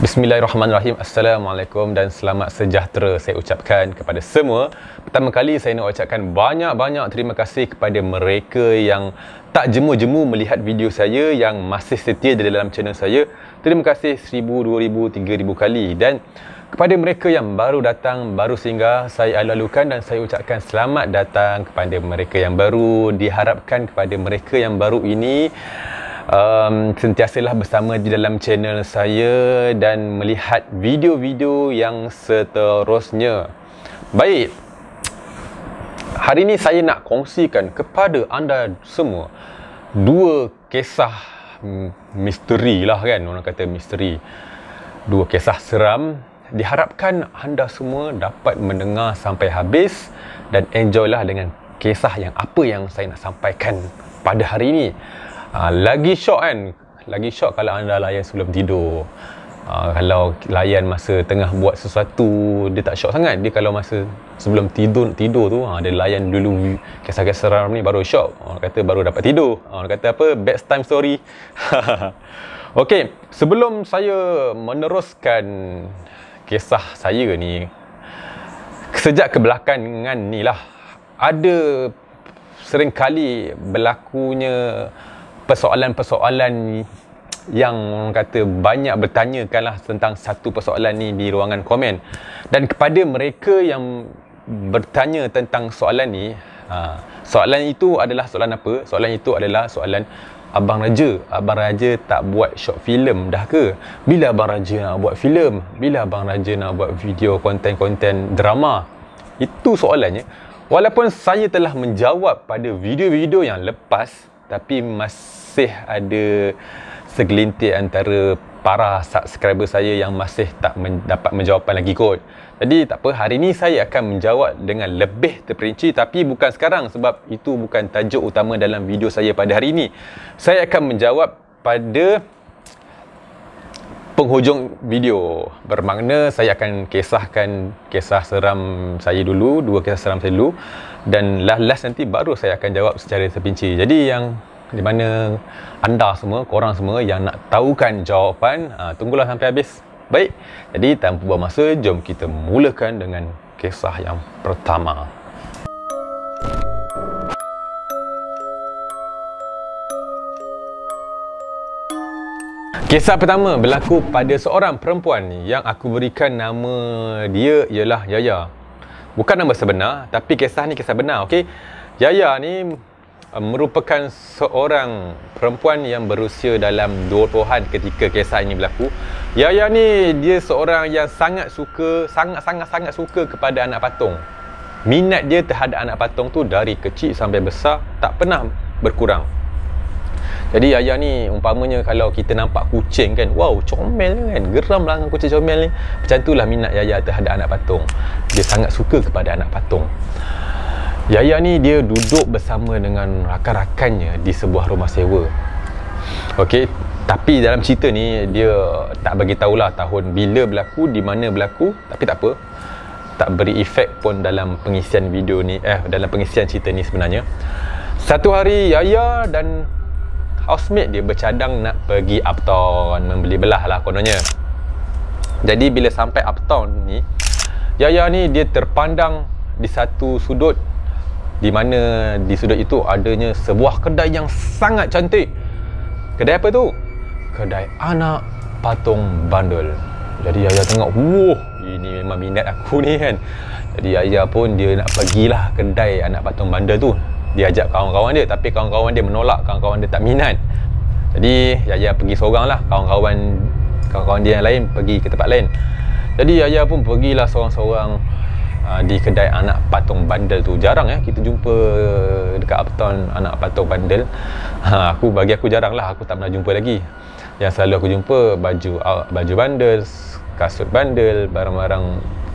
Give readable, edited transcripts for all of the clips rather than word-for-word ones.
Bismillahirrahmanirrahim. Assalamualaikum dan selamat sejahtera saya ucapkan kepada semua. Pertama kali saya nak ucapkan banyak-banyak terima kasih kepada mereka yang tak jemu-jemu melihat video saya, yang masih setia di dalam channel saya. Terima kasih 1000, 2000, 3000 kali. Dan kepada mereka yang baru datang, baru singgah, saya alu-alukan dan saya ucapkan selamat datang kepada mereka yang baru. Diharapkan kepada mereka yang baru ini sentiasalah bersama di dalam channel saya dan melihat video-video yang seterusnya. Baik, hari ini saya nak kongsikan kepada anda semua dua kisah misteri lah kan, orang kata misteri, dua kisah seram. Diharapkan anda semua dapat mendengar sampai habis dan enjoy lah dengan kisah yang apa yang saya nak sampaikan pada hari ini. Lagi syok kan, lagi syok kalau anda layan sebelum tidur. Kalau layan masa tengah buat sesuatu, dia tak syok sangat. Dia kalau masa sebelum tidur tu, dia layan dulu kisah-kisah seram ni baru syok. Orang kata baru dapat tidur. Orang kata apa, bedtime story. Okey, sebelum saya meneruskan kisah saya ni, sejak kebelakangan ni lah, ada seringkali berlakunya persoalan-persoalan yang orang kata banyak bertanyakan lah tentang satu persoalan ni di ruangan komen. Dan kepada mereka yang bertanya tentang soalan ni, soalan itu adalah soalan apa? Soalan itu adalah soalan, Abang Raja tak buat short film dah ke? Bila Abang Raja nak buat filem? Bila Abang Raja nak buat video konten-konten drama? Itu soalannya. Walaupun saya telah menjawab pada video-video yang lepas, tapi masih ada segelintir antara para subscriber saya yang masih tak dapat menjawapan lagi kot. Jadi tak apa, hari ni saya akan menjawab dengan lebih terperinci, tapi bukan sekarang sebab itu bukan tajuk utama dalam video saya pada hari ini. Saya akan menjawab pada penghujung video. Bermakna saya akan kisahkan kisah seram saya dulu, dua kisah seram saya dulu, dan last nanti baru saya akan jawab secara terperinci. Jadi yang di mana anda semua, korang semua yang nak tahukan jawapan, tunggulah sampai habis. Baik, jadi tanpa buang masa, jom kita mulakan dengan kisah yang pertama. Kisah pertama berlaku pada seorang perempuan yang aku berikan nama dia ialah Yaya. Bukan nama sebenar, tapi kisah ni kisah benar, okey? Yaya ni merupakan seorang perempuan yang berusia dalam 20-an ketika kisah ini berlaku. Yaya ni dia seorang yang sangat suka kepada anak patung. Minat dia terhadap anak patung tu dari kecil sampai besar tak pernah berkurang. Jadi Yaya ni umpamanya kalau kita nampak kucing kan, wow comel kan, geram lah dengan kucing comel ni. Macam itulah minat Yaya terhadap anak patung. Dia sangat suka kepada anak patung. Yaya ni dia duduk bersama dengan rakan-rakannya di sebuah rumah sewa. Okey, tapi dalam cerita ni dia tak bagi tahulah tahun bila berlaku, di mana berlaku, tapi tak apa. Tak beri efek pun dalam pengisian video ni, dalam pengisian cerita ni sebenarnya. Satu hari Yaya dan housemate dia bercadang nak pergi uptown, membeli belah lah kononnya. Jadi bila sampai uptown ni, Yaya ni dia terpandang di satu sudut, di mana di sudut itu adanya sebuah kedai yang sangat cantik. Kedai apa tu? Kedai anak patung bandel. Jadi Yaya tengok, wah, ini memang minat aku ni kan. Jadi Yaya pun dia nak pergilah kedai anak patung bandel tu. Dia ajak kawan-kawan dia, tapi kawan-kawan dia menolak, kawan-kawan dia tak minat. Jadi Yaya pergi seorang lah, kawan-kawan dia yang lain pergi ke tempat lain. Jadi Yaya pun pergilah seorang-seorang di kedai anak patung bandel tu. Jarang kita jumpa dekat uptown anak patung bandel. Bagi aku jarang lah, aku tak pernah jumpa lagi. Yang selalu aku jumpa baju bandel, kasut bandel, barang-barang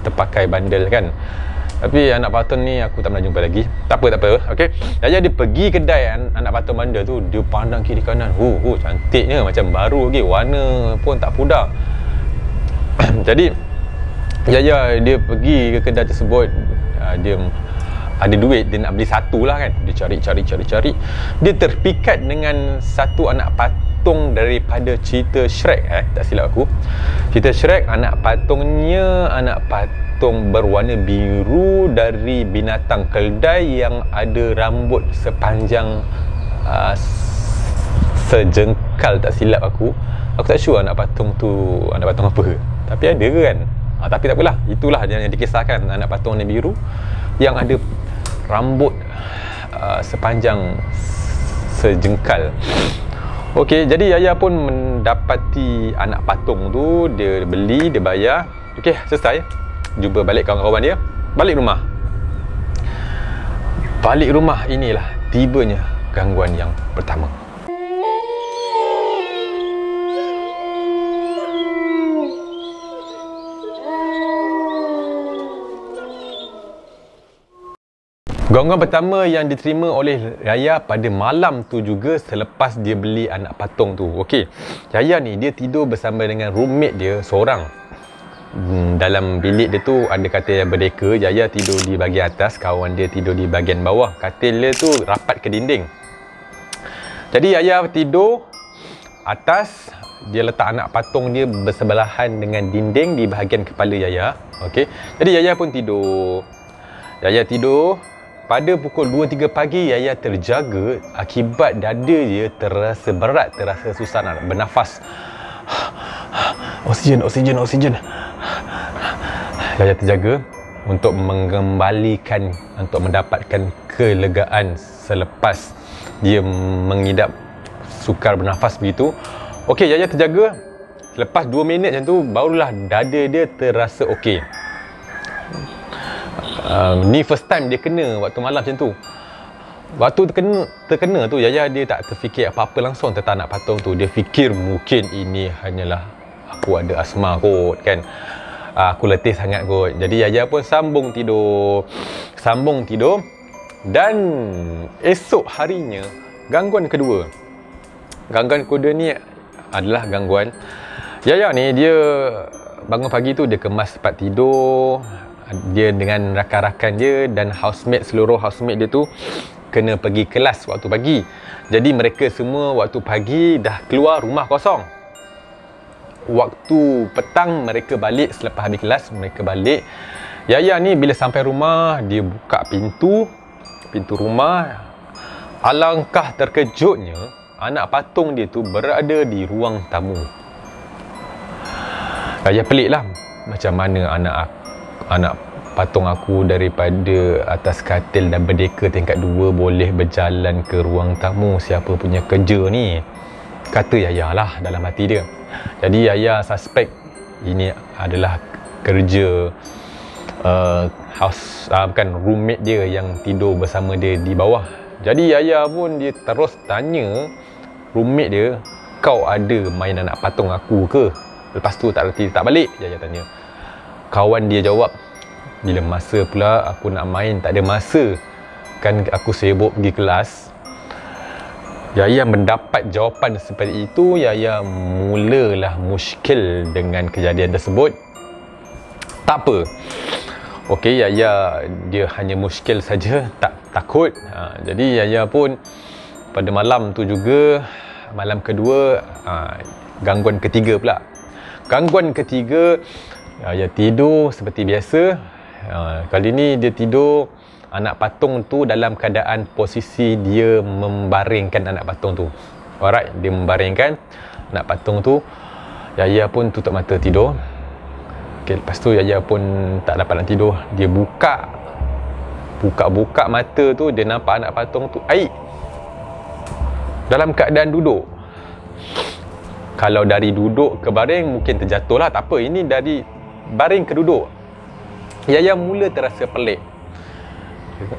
terpakai bandel kan. Tapi anak patung ni aku tak pernah jumpa lagi. Tak apa. Okey. Yaya dia pergi kedai anak patung bandel tu, dia pandang kiri kanan. Cantiknya, macam baru lagi, warna pun tak pudar. Jadi Yaya dia pergi ke kedai tersebut, dia ada duit, dia nak beli satu lah kan. Dia cari. Dia terpikat dengan satu anak patung daripada cerita Shrek, tak silap aku. Cerita Shrek, anak patungnya anak patung berwarna biru dari binatang keldai yang ada rambut sepanjang sejengkal, tak silap aku. Aku tak sure anak patung tu anak patung apa, tapi ada ke kan. Tapi tak apalah, itulah yang dikisahkan, anak patung warna biru yang ada rambut sepanjang sejengkal. Okey, jadi Yaya pun mendapati anak patung tu, dia beli, dia bayar. Okey, selesai. Jumpa balik kawan-kawan dia, balik rumah, inilah tibanya gangguan yang pertama. Gangguan pertama yang diterima oleh Yaya pada malam tu juga selepas dia beli anak patung tu. Okey, Yaya ni dia tidur bersama dengan roommate dia seorang. Dalam bilik dia tu ada katil yang berdeka. Yaya tidur di bahagian atas, kawan dia tidur di bahagian bawah. Katil dia tu rapat ke dinding. Jadi Yaya tidur atas, dia letak anak patung dia bersebelahan dengan dinding di bahagian kepala Yaya. Okey, jadi Yaya pun tidur. Pada pukul 2-3 pagi, Yaya terjaga akibat dada dia terasa berat, terasa susah nak bernafas. Oksigen. Yaya terjaga untuk mendapatkan kelegaan selepas dia mengidap sukar bernafas begitu. Okey, Yaya terjaga. Lepas 2 minit macam tu, barulah dada dia terasa okey. Ni first time dia kena waktu malam macam tu. Waktu terkena tu, Yaya dia tak terfikir apa-apa langsung tentang anak patung tu. Dia fikir mungkin ini hanyalah aku ada asma kot kan, aku letih sangat kot. Jadi Yaya pun sambung tidur. Dan esok harinya, gangguan kedua ni adalah gangguan Yaya ni. Dia bangun pagi tu, dia kemas tempat tidur dia dengan rakan-rakan dia, dan seluruh housemate dia tu kena pergi kelas waktu pagi. Jadi mereka semua waktu pagi dah keluar, rumah kosong. Waktu petang mereka balik, selepas habis kelas mereka balik. Yaya ni bila sampai rumah, dia buka pintu rumah. Alangkah terkejutnya, anak patung dia tu berada di ruang tamu. Yaya pelik lah, macam mana anak patung aku daripada atas katil dan berdeka tingkat 2 boleh berjalan ke ruang tamu. Siapa punya kerja ni? Kata Yaya lah dalam hati dia. Jadi Yaya suspek ini adalah kerja roommate dia yang tidur bersama dia di bawah. Jadi Yaya pun dia terus tanya roommate dia, kau ada main anak patung aku ke? Lepas tu tak balik, Yaya tanya. Kawan dia jawab, bila masa pula aku nak main, tak ada masa, kan aku sibuk pergi kelas. Yaya mendapat jawapan seperti itu, Yaya mulalah muskil dengan kejadian tersebut. Tak apa. Okey, Yaya dia hanya muskil saja, tak takut. Jadi Yaya pun pada malam tu juga, malam kedua, gangguan ketiga pula. Gangguan ketiga, Yaya tidur seperti biasa. Kali ni dia tidur, anak patung tu dalam keadaan posisi dia membaringkan anak patung tu. Alright, dia membaringkan anak patung tu. Yaya pun tutup mata tidur. Okay, lepas tu Yaya pun tak dapat nak tidur. Dia buka mata tu, dia nampak anak patung tu dalam keadaan duduk. Kalau dari duduk ke baring mungkin terjatuh lah, tak apa. Ini dari baring ke duduk. Yaya mula terasa pelik.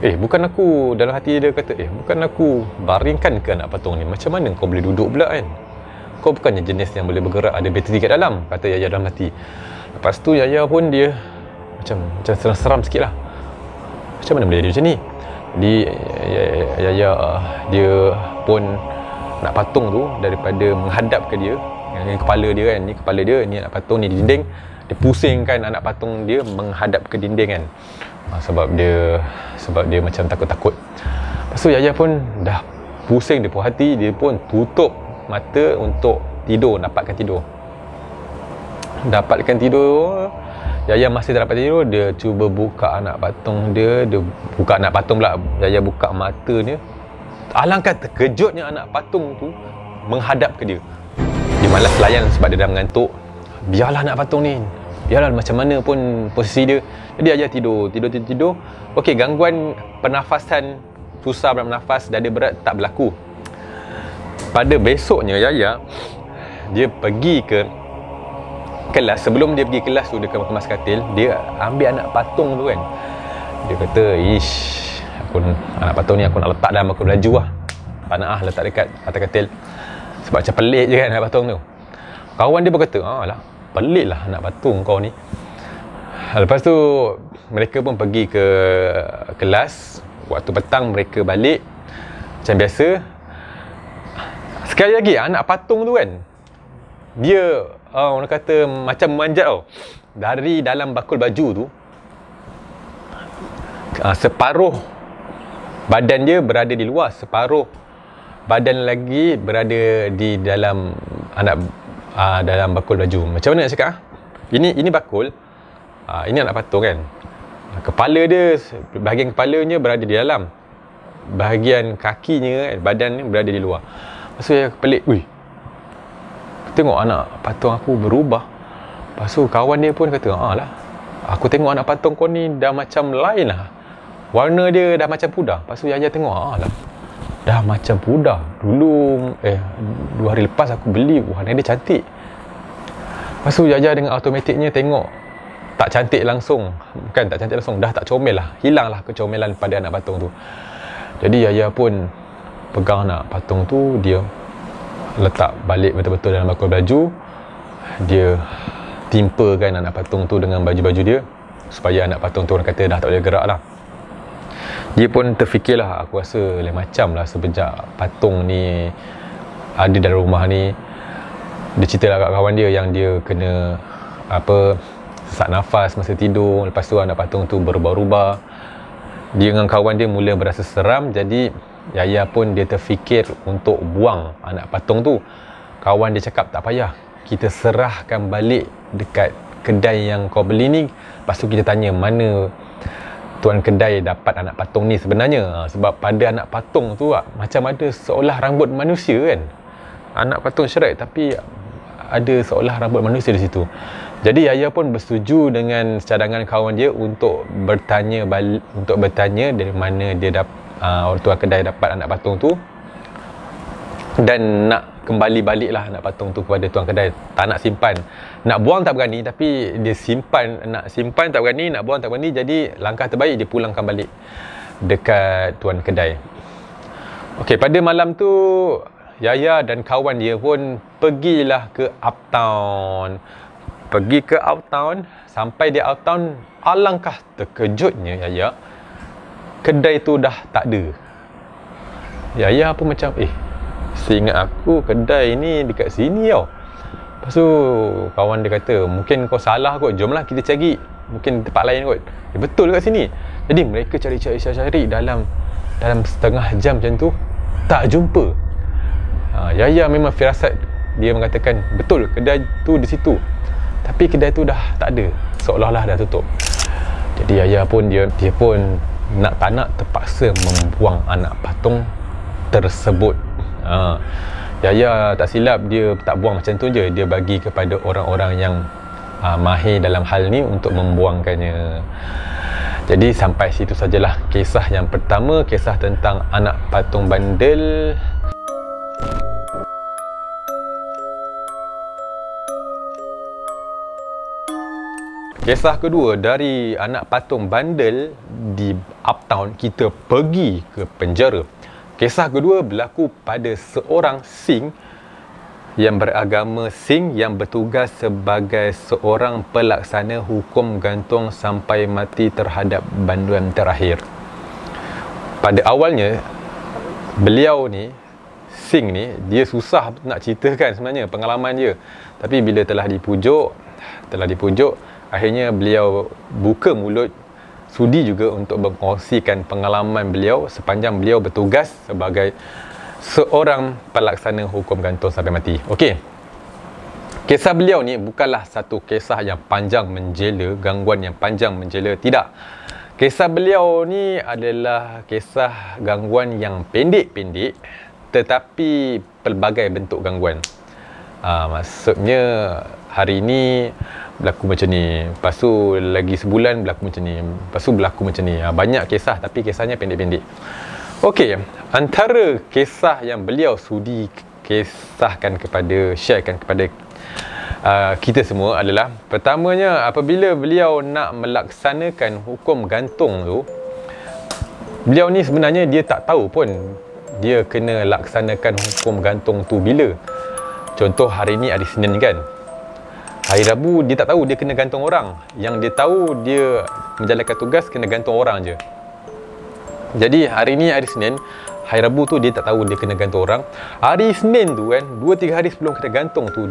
Bukan aku, dalam hati dia kata, bukan aku baringkan ke anak patung ni? Macam mana kau boleh duduk pula kan? Kau bukannya jenis yang boleh bergerak, ada bateri kat dalam, kata Yaya dalam hati. Lepas tu Yaya pun dia macam seram sikit lah. Macam mana boleh dia macam ni? Jadi Yaya dia pun nak patung tu daripada menghadap ke dia, dengan kepala dia kan, ni kepala dia, ni anak patung ni di dinding. Dia pusingkan anak patung dia menghadap ke dinding kan. Sebab dia macam takut-takut. Lepas tu Yaya pun dah pusing, dia puas hati, dia pun tutup mata untuk tidur, dapatkan tidur. Yaya masih tak dapat tidur, dia cuba buka anak patung dia. Dia buka anak patung pula, Yaya buka mata dia. Alangkah terkejutnya anak patung tu menghadap ke dia. Dia malas layan sebab dia dah mengantuk. Biarlah anak patung ni, biarlah macam mana pun posisi dia. Jadi Yaya tidur. Okey, gangguan pernafasan, susah bernafas, dada berat tak berlaku. Pada besoknya Yaya, dia pergi ke kelas. Sebelum dia pergi kelas tu, dia kemas katil, dia ambil anak patung tu kan. Dia kata, anak patung ni aku nak letak dalam bakul baju lah. Tak nak letak dekat atas katil. Sebab macam pelik je kan anak patung tu. Kawan dia pun kata, lah, pelik lah anak patung kau ni. Lepas tu mereka pun pergi ke kelas. Waktu petang mereka balik macam biasa. Sekali lagi anak patung tu kan, dia orang kata macam memanjat tau. Dari dalam bakul baju tu, separuh badan dia berada di luar, separuh badan lagi berada di dalam dalam bakul baju. Macam mana nak cakap? Ini bakul, ini anak patung kan. Kepala dia, bahagian kepalanya berada di dalam, bahagian kakinya, badan ni berada di luar. Lepas tu saya pelik, tengok anak patung aku berubah. Lepas tu kawan dia pun kata, lah, aku tengok anak patung kau ni dah macam lain lah. Warna dia dah macam pudar. Lepas tu Yaya tengok, lah, dah macam pudar. Dulu, 2 hari lepas aku beli, warna dia cantik. Lepas tu Yaya dengan automatiknya tengok, tak cantik langsung. Bukan tak cantik langsung, dah tak comel lah. Hilang lah kecomelan pada anak patung tu. Jadi Yaya pun pegang anak patung tu, dia letak balik betul-betul dalam bakul baju. Dia timpakan anak patung tu dengan baju-baju dia, supaya anak patung tu orang kata dah tak boleh gerak lah. Dia pun terfikirlah, aku rasa lain macam lah semenjak patung ni ada dalam rumah ni. Dia cerita lah kat kawan dia yang dia kena sesak nafas masa tidur. Lepas tu anak patung tu berubah-ubah. Dia dengan kawan dia mula berasa seram. Jadi Yaya pun dia terfikir untuk buang anak patung tu. Kawan dia cakap, tak payah, kita serahkan balik dekat kedai yang kau beli ni. Lepas tu kita tanya mana tuan kedai dapat anak patung ni sebenarnya. Sebab pada anak patung tu macam ada seolah rambut manusia kan. Anak patung Shrek tapi ada seolah rambut manusia di situ. Jadi Yaya pun bersetuju dengan cadangan kawan dia untuk bertanya dari mana dia orang tuan kedai dapat anak patung tu, dan nak kembali baliklah anak patung tu kepada tuan kedai. Tak nak simpan, nak buang tak berani, tapi dia nak simpan tak berani, nak buang tak berani. Jadi langkah terbaik dia pulangkan balik dekat tuan kedai. Okey, pada malam tu Yaya dan kawan dia pun pergilah ke uptown. Sampai di uptown, alangkah terkejutnya Yaya, kedai tu dah tak ada. Yaya pun macam, seingat aku kedai ni dekat sini tau. Lepas tu kawan dia kata, mungkin kau salah kot, jomlah kita cari, mungkin tempat lain kot. Betul dekat sini. Jadi mereka cari dalam setengah jam macam tu, tak jumpa. Yaya memang firasat dia mengatakan betul kedai tu di situ, tapi kedai tu dah tak ada, seolah-olah dah tutup. Jadi Yaya pun dia pun tak nak terpaksa membuang anak patung tersebut. Yaya tak silap, dia tak buang macam tu je, dia bagi kepada orang-orang yang mahir dalam hal ni untuk membuangkannya. Jadi sampai situ sajalah kisah yang pertama, kisah tentang anak patung bandel. Kisah kedua dari anak patung bandel di uptown, kita pergi ke penjara. Kisah kedua berlaku pada seorang Sikh yang beragama Sikh yang bertugas sebagai seorang pelaksana hukum gantung sampai mati terhadap banduan terakhir. Pada awalnya, beliau ni, Sikh ni, dia susah nak ceritakan sebenarnya pengalaman dia. Tapi bila telah dipujuk, akhirnya beliau buka mulut sudi juga untuk berkongsikan pengalaman beliau sepanjang beliau bertugas sebagai seorang pelaksana hukum gantung sampai mati. Okey. Kisah beliau ni bukanlah satu kisah yang panjang menjela, gangguan yang panjang menjela, tidak. Kisah beliau ni adalah kisah gangguan yang pendek-pendek tetapi pelbagai bentuk gangguan. Maksudnya hari ni berlaku macam ni, lepas tu lagi sebulan berlaku macam ni, lepas tu berlaku macam ni. Banyak kisah tapi kisahnya pendek-pendek. Okey, antara kisah yang beliau sudi kisahkan kepada, sharekan kepada kita semua adalah, pertamanya apabila beliau nak melaksanakan hukum gantung tu, beliau ni sebenarnya dia tak tahu pun dia kena laksanakan hukum gantung tu bila. Contoh hari ni hari Senin kan, hari Rabu dia tak tahu dia kena gantung orang. Yang dia tahu dia menjalankan tugas kena gantung orang je. Jadi hari ni hari Senin, hari Rabu tu dia tak tahu dia kena gantung orang. Hari Senin tu kan, 2-3 hari sebelum kena gantung tu,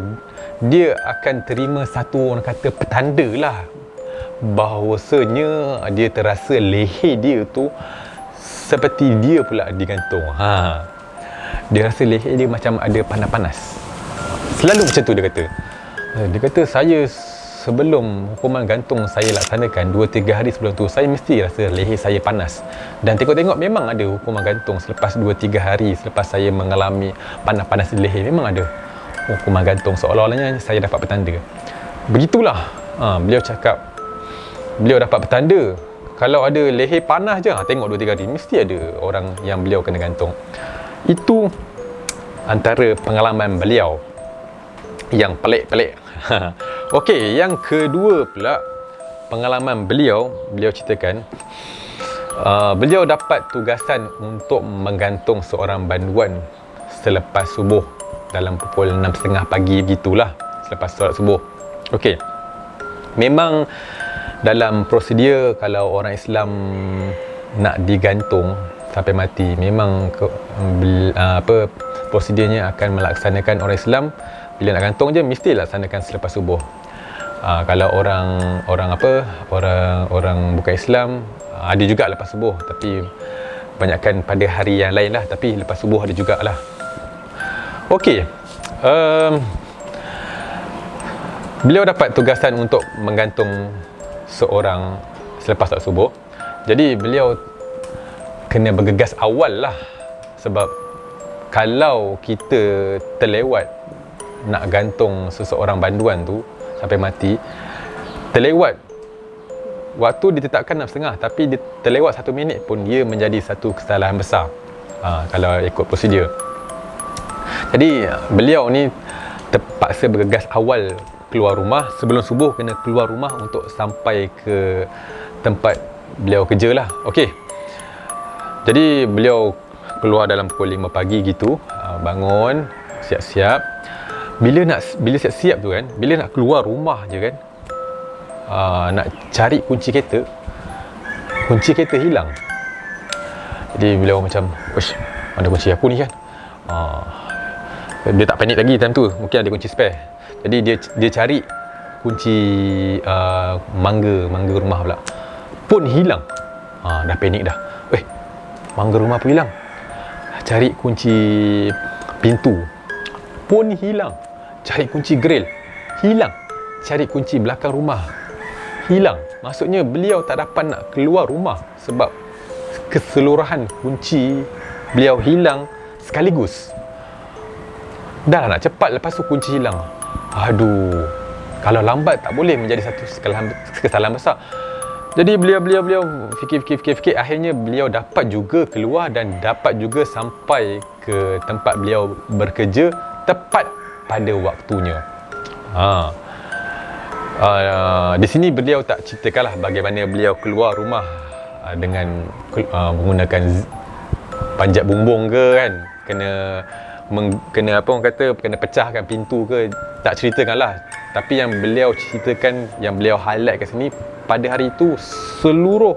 dia akan terima satu, orang kata, petanda lah, bahawasanya dia terasa leher dia tu seperti dia pula digantung. Dia rasa leher dia macam ada panas-panas. Selalu macam tu dia kata. Dia kata, saya sebelum hukuman gantung saya laksanakan 2-3 hari sebelum tu, saya mesti rasa leher saya panas. Dan tengok-tengok memang ada hukuman gantung selepas 2-3 hari selepas saya mengalami panas-panas di leher, memang ada hukuman gantung, seolah-olahnya saya dapat petanda. Begitulah beliau cakap, beliau dapat petanda. Kalau ada leher panas je, tengok 2-3 hari mesti ada orang yang beliau kena gantung. Itu antara pengalaman beliau yang pelik-pelik. Okey, yang kedua pula pengalaman beliau ceritakan, beliau dapat tugasan untuk menggantung seorang banduan selepas subuh dalam pukul 6.30 pagi begitulah, selepas solat subuh. Okey, memang dalam prosedur kalau orang Islam nak digantung sampai mati, memang prosedurnya akan melaksanakan orang Islam bila nak gantung je mesti laksanakan selepas subuh. Kalau orang bukan Islam ada juga lepas subuh, tapi banyakkan pada hari yang lain lah, tapi lepas subuh ada jugalah. Okey, beliau dapat tugasan untuk menggantung seorang selepas solat subuh. Jadi beliau kena bergegas awal lah, sebab kalau kita terlewat nak gantung seseorang banduan tu sampai mati, terlewat waktu ditetapkan 6.30 tapi dia terlewat 1 minit pun, dia menjadi satu kesalahan besar kalau ikut prosedur. Jadi beliau ni terpaksa bergegas awal keluar rumah, sebelum subuh kena keluar rumah untuk sampai ke tempat beliau kerja lah. Okey, jadi beliau keluar dalam pukul 5 pagi gitu, bangun, siap-siap. Bila siap-siap tu kan, bila nak keluar rumah je kan, nak cari kunci kereta hilang. Jadi beliau macam, "Uish, mana kunci aku ni kan?" Dia tak panik lagi time tu, mungkin ada kunci spare. Jadi dia cari kunci mangga rumah pula, pun hilang. Dah panik dah. Mangga rumah pun hilang. Cari kunci pintu pun hilang. Cari kunci grill hilang. Cari kunci belakang rumah hilang. Maksudnya beliau tak dapat nak keluar rumah sebab keseluruhan kunci beliau hilang sekaligus. Dah nak cepat, lepas tu kunci hilang. Aduh, kalau lambat tak boleh, menjadi satu kesalahan besar. Jadi beliau fikir, akhirnya beliau dapat juga keluar dan dapat juga sampai ke tempat beliau bekerja tepat pada waktunya. Di sini beliau tak ceritakanlah bagaimana beliau keluar rumah dengan menggunakan panjat bumbung ke kan, kena apa orang kata, kena pecahkan pintu ke, tak ceritakanlah. Tapi yang beliau ceritakan, yang beliau highlight kat sini, pada hari itu seluruh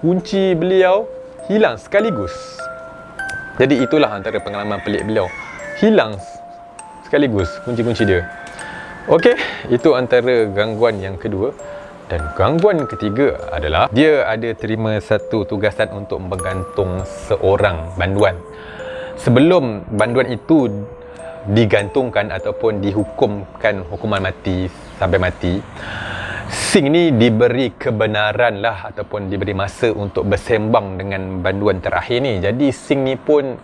kunci beliau hilang sekaligus. Jadi itulah antara pengalaman pelik beliau, hilang sekaligus kunci-kunci dia. Okey, itu antara gangguan yang kedua. Dan gangguan ketiga adalah dia ada terima satu tugasan untuk menggantung seorang banduan. Sebelum banduan itu digantungkan ataupun dihukumkan hukuman mati sampai mati, Sing ni diberi kebenaran lah ataupun diberi masa untuk bersembang dengan banduan terakhir ni. Jadi Sing ni pun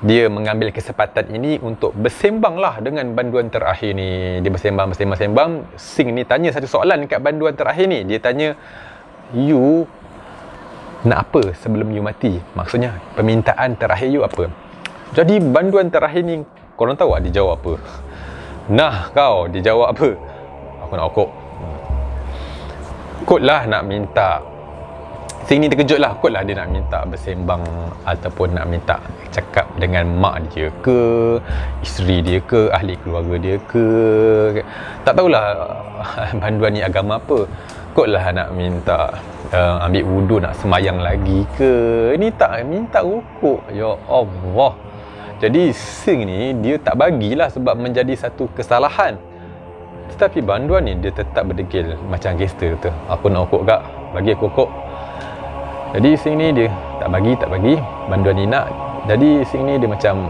dia mengambil kesempatan ini untuk bersembang lah dengan banduan terakhir ni. Dia bersembang. Sing ni tanya satu soalan dekat banduan terakhir ni. Dia tanya, you nak apa sebelum you mati? Maksudnya permintaan terakhir you apa? Jadi banduan terakhir ni, korang tahu tak dia jawab apa? Nah kau, dia jawab apa? Aku nak okok. Kot lah nak minta. Sing ni terkejut lah. Kot lah dia nak minta bersembang ataupun nak minta cakap dengan mak dia ke, isteri dia ke, ahli keluarga dia ke. Tak tahulah banduan ni agama apa. Kot lah nak minta ambil wudu, nak semayang lagi ke. Ni tak minta rukuk. Ya Allah. Jadi Sing ni dia tak bagilah sebab menjadi satu kesalahan. Tetapi banduan ni dia tetap berdegil macam gangster tu. Aku nak rukuk kak, bagi aku rukuk. Jadi Sing ni dia tak bagi. Banduan ni nak. Jadi Sing ni dia macam,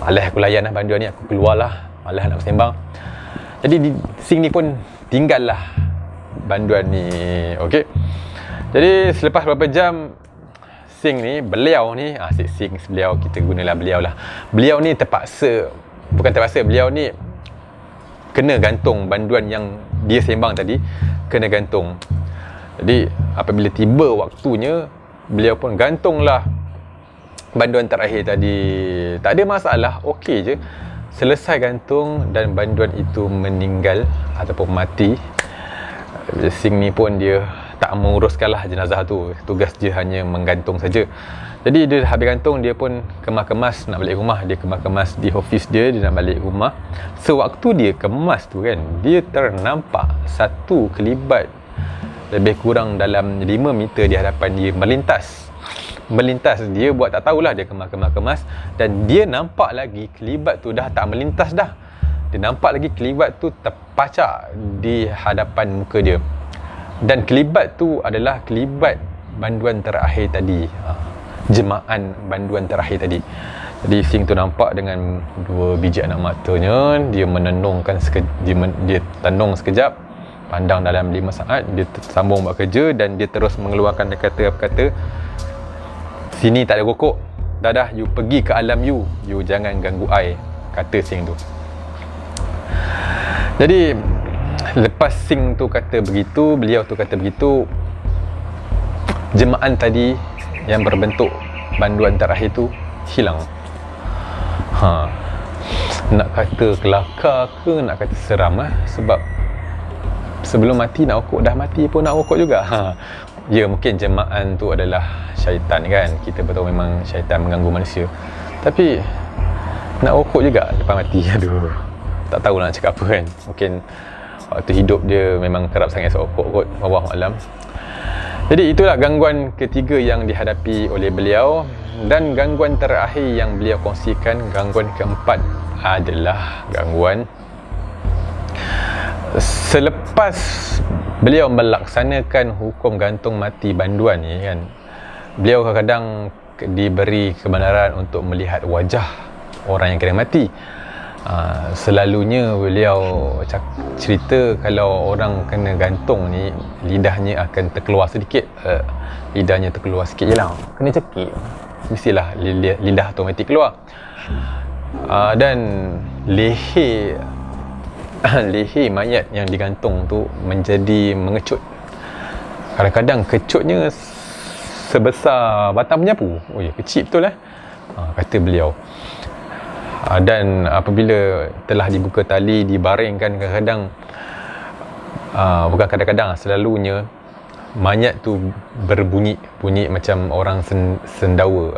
alah aku layan lah banduan ni, aku keluar lah, malah nak bersembang. Jadi Sing ni pun tinggal lah banduan ni. Okey. Jadi selepas beberapa jam, Sing ni, beliau ni, beliau, kita gunalah beliau lah. Beliau ni bukan terpaksa, beliau ni kena gantung banduan yang dia sembang tadi, kena gantung. Jadi apabila tiba waktunya, beliau pun gantunglah banduan terakhir tadi. Tak ada masalah, okey je. Selesai gantung dan banduan itu meninggal ataupun mati, Sing ni pun dia tak menguruskanlah jenazah tu. Tugas dia hanya menggantung saja. Jadi dia habis gantung, dia pun kemas-kemas nak balik rumah. Dia kemas-kemas di office dia nak balik rumah. Sewaktu dia kemas tu kan, dia ternampak satu kelibat lebih kurang dalam 5 meter di hadapan dia melintas. Dia buat tak tahulah, dia kemas. Dan dia nampak lagi kelibat tu dah tak melintas dah. Dia nampak lagi kelibat tu terpacak di hadapan muka dia. Dan kelibat tu adalah kelibat banduan terakhir tadi, jemaah banduan terakhir tadi. Jadi Sing tu nampak dengan 2 biji anak matanya. Dia menenungkan dia tenung sekejap, pandang dalam 5 saat. Dia sambung buat kerja dan dia terus mengeluarkan kata, sini tak ada rokok, dah you pergi ke alam you jangan ganggu I, kata Sing tu. Jadi lepas Sing tu kata begitu, beliau tu kata begitu, jemaah tadi yang berbentuk banduan terakhir tu hilang. Nak kata kelakar ke, nak kata seram sebab sebelum mati nak rokok, dah mati pun nak rokok juga. Ya, mungkin jemaah tu adalah syaitan kan. Kita betul memang syaitan mengganggu manusia. Tapi nak rokok juga lepas mati. Aduh, tak tahu nak cakap apa kan. Mungkin waktu hidup dia memang kerap sangat rokok kot, wallahu alam. Jadi itulah gangguan ketiga yang dihadapi oleh beliau. Dan gangguan terakhir yang beliau kongsikan, gangguan keempat adalah gangguan selepas beliau melaksanakan hukum gantung mati banduan ni kan, beliau kadang-kadang diberi kebenaran untuk melihat wajah orang yang kena mati. Selalunya beliau cerita kalau orang kena gantung ni, lidahnya akan terkeluar sedikit. Lidahnya terkeluar sikit je lah, kena cekik, mestilah lidah automatik keluar. Dan leher mayat yang digantung tu menjadi mengecut. Kadang-kadang kecutnya sebesar batang penyapu. Oh ya, kecil betul kata beliau. Dan apabila telah dibuka tali, dibaringkan, kadang-kadang bukan kadang-kadang, selalunya mayat tu bunyi macam orang sendawa.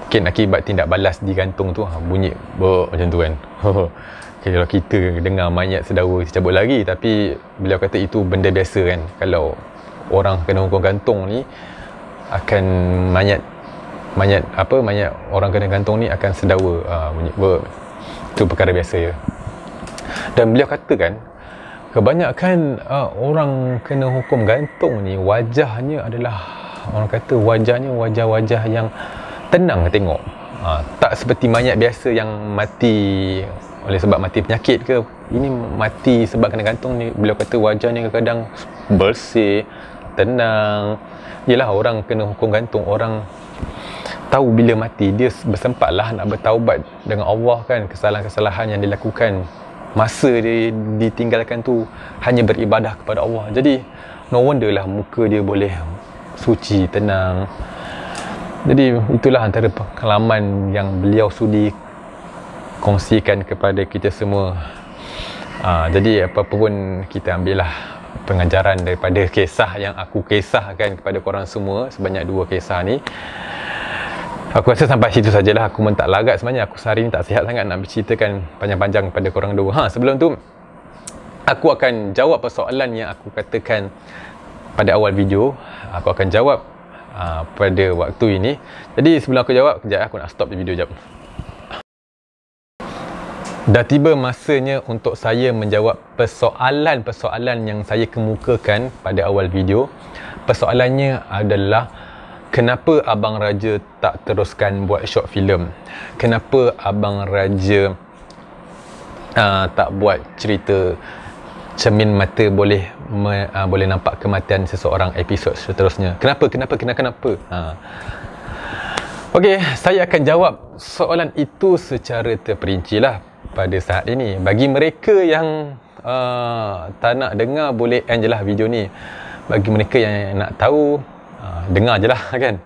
Mungkin akibat tindak balas digantung tu, bunyi macam tu kan. Kalau kita dengar mayat sedawa cabut lagi. Tapi beliau kata itu benda biasa kan. Kalau orang kena hukum gantung ni, akan mayat orang kena gantung ni akan sedawa, bunyi itu perkara biasa je. Dan beliau katakan kebanyakan orang kena hukum gantung ni wajahnya adalah, orang kata wajahnya wajah-wajah yang tenang tengok. Tak seperti mayat biasa yang mati oleh sebab mati penyakit ke. Ini mati sebab kena gantung ni. Beliau kata wajahnya kadang-kadang bersih, tenang. Yelah, orang kena hukum gantung, orang tahu bila mati, dia bersempatlah nak bertaubat dengan Allah kan, kesalahan-kesalahan yang dilakukan masa dia ditinggalkan tu hanya beribadah kepada Allah. Jadi no wonder lah muka dia boleh suci, tenang. Jadi itulah antara pengalaman yang beliau sudi kongsikan kepada kita semua. Jadi apa pun kita ambillah pengajaran daripada kisah yang aku kisahkan kepada korang semua, sebanyak 2 kisah ni. Aku rasa sampai situ sajalah. Aku pun tak lagat sebenarnya. Aku sehari ni tak sihat sangat nak berceritakan panjang-panjang kepada korang dua. Sebelum tu aku akan jawab persoalan yang aku katakan pada awal video. Aku akan jawab pada waktu ini. Jadi sebelum aku jawab, kejap aku nak stop video jap. Dah tiba masanya untuk saya menjawab persoalan-persoalan yang saya kemukakan pada awal video. Persoalannya adalah, kenapa Abang Raja tak teruskan buat short film? Kenapa Abang Raja tak buat cerita cermin mata boleh nampak kematian seseorang episod seterusnya? Kenapa? Okey, saya akan jawab soalan itu secara terperinci lah pada saat ini. Bagi mereka yang tak nak dengar, boleh end je lah video ni. Bagi mereka yang nak tahu, dengar je lah kan.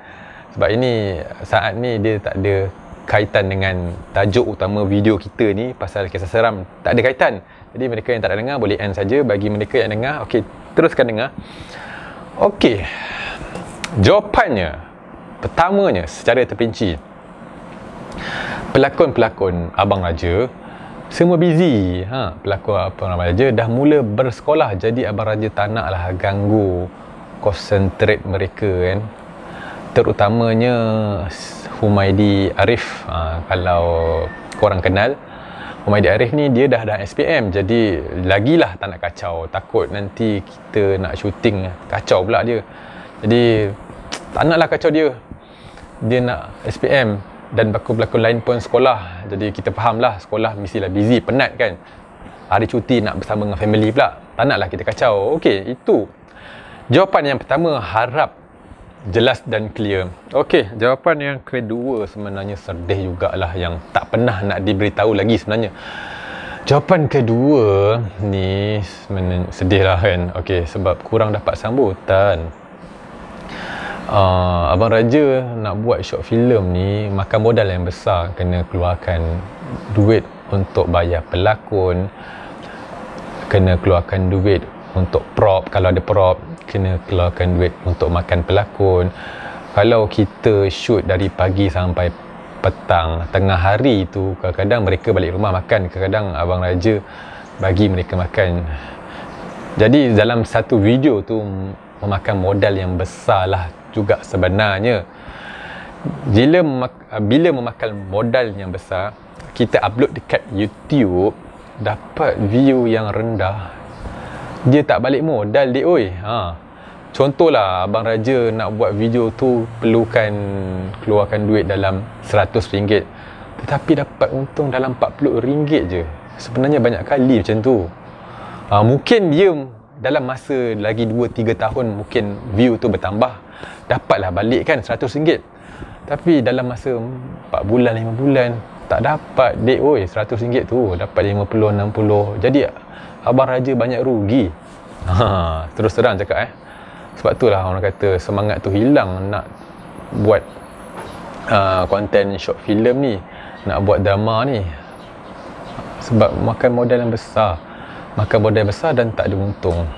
Sebab ini, saat ni dia tak ada kaitan dengan tajuk utama video kita ni, pasal kisah seram. Tak ada kaitan. Jadi mereka yang tak nak dengar boleh end saja. Bagi mereka yang dengar, okey, teruskan dengar. Okey, jawapannya, pertamanya secara terperinci, pelakon-pelakon Abang Raja semua busy. Pelakon Abang Raja dah mula bersekolah, jadi Abang Raja tak naklah ganggu concentrate mereka kan. Terutamanya Humaidi Arif. Kalau korang kenal Humaidi Arif ni, dia dah SPM, jadi lagilah tak nak kacau. Takut nanti kita nak syuting kacau pula dia. Jadi tak naklah kacau dia. Dia nak SPM, dan pelakon-pelakon lain pun sekolah. Jadi kita faham lah, sekolah mestilah busy, penat kan. Hari cuti nak bersama dengan family pula, tak naklah kita kacau. Okey, itu jawapan yang pertama, harap jelas dan clear. Okey, jawapan yang kedua sebenarnya sedih jugalah, yang tak pernah nak diberitahu lagi sebenarnya. Jawapan kedua ni sebenarnya sedih lah kan. Okey, sebab kurang dapat sambutan. Abang Raja nak buat short film ni makan modal yang besar. Kena keluarkan duit untuk bayar pelakon, kena keluarkan duit untuk prop, kalau ada prop, kena keluarkan duit untuk makan pelakon. Kalau kita shoot dari pagi sampai petang, tengah hari tu kadang-kadang mereka balik rumah makan, kadang-kadang Abang Raja bagi mereka makan. Jadi dalam satu video tu memakan modal yang besar lah juga sebenarnya. Bila memakan modal yang besar, kita upload dekat YouTube, dapat view yang rendah, dia tak balik modal dik oi. Contohlah Abang Raja nak buat video tu perlukan keluarkan duit dalam RM100, tetapi dapat untung dalam RM40 je. Sebenarnya banyak kali macam tu. Mungkin dia dalam masa lagi 2-3 tahun mungkin view tu bertambah, dapatlah balik kan RM100. Tapi dalam masa 4 bulan 5 bulan tak dapat dik oi RM100 tu, dapat 50-60. Jadi Abang Raja banyak rugi. Terus terang cakap sebab itulah orang kata semangat tu hilang nak buat konten short film ni, nak buat drama ni, sebab makan modal yang besar. Makan modal besar dan tak ada untung.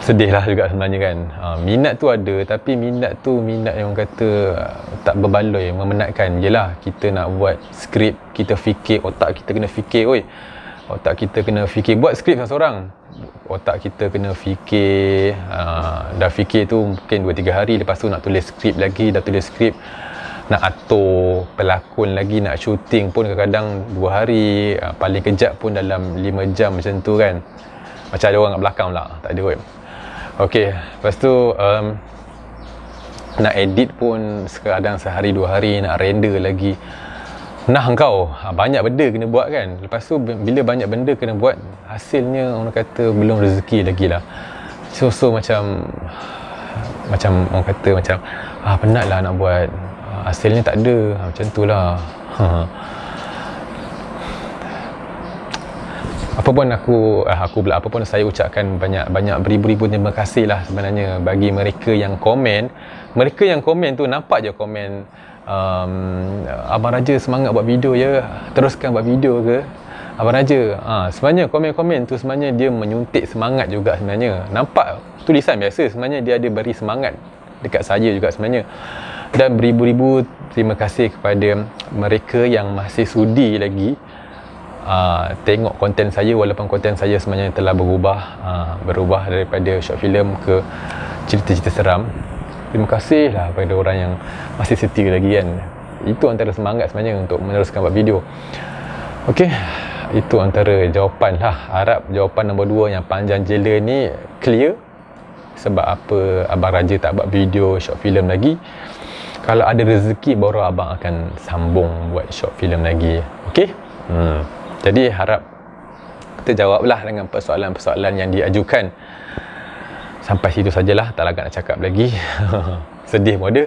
Sedih lah juga sebenarnya kan. Minat tu ada, tapi minat tu minat yang orang kata tak berbaloi, memenatkan. Yelah, kita nak buat skrip, kita fikir, otak kita kena fikir oi. Otak kita kena fikir, buat skrip seorang, otak kita kena fikir. Dah fikir tu mungkin 2-3 hari, lepas tu nak tulis skrip lagi, dah tulis skrip, nak atur pelakon lagi, nak syuting pun kadang-kadang 2 hari, paling kejap pun dalam 5 jam macam tu kan. Macam ada orang kat belakang pula, tak ada kot. Okey, lepas tu nak edit pun kadang sehari 2 hari, nak render lagi. Nah kau, banyak benda kena buat kan. Lepas tu bila banyak benda kena buat, hasilnya orang kata belum rezeki lagi lah. So macam orang kata macam penat lah nak buat, hasilnya tak ada, macam tu lah. Apa pun saya ucapkan banyak beribu-ribu terima kasih lah sebenarnya bagi mereka yang komen. Mereka yang komen tu nampak je komen, Abang Raja semangat buat video ya, teruskan buat video ke Abang Raja. Sebenarnya komen-komen tu sebenarnya dia menyuntik semangat juga sebenarnya. Nampak tulisan biasa, sebenarnya dia ada beri semangat dekat saya juga sebenarnya. Dan beribu-ribu terima kasih kepada mereka yang masih sudi lagi tengok konten saya, walaupun konten saya sebenarnya telah berubah daripada short film ke cerita-cerita seram. Terima kasih lah kepada orang yang masih setia lagi kan. Itu antara semangat sebenarnya untuk meneruskan buat video. Okey, itu antara jawapan lah. Harap jawapan nombor 2 yang panjang jela ni clear. Sebab apa Abang Raja tak buat video short film lagi. Kalau ada rezeki baru abang akan sambung buat short film lagi. Okey? Jadi harap kita jawablah dengan persoalan-persoalan yang diajukan. Sampai situ sajalah, tak lagak nak cakap lagi. Sedih pun ada.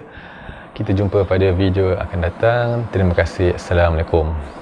Kita jumpa pada video akan datang. Terima kasih. Assalamualaikum.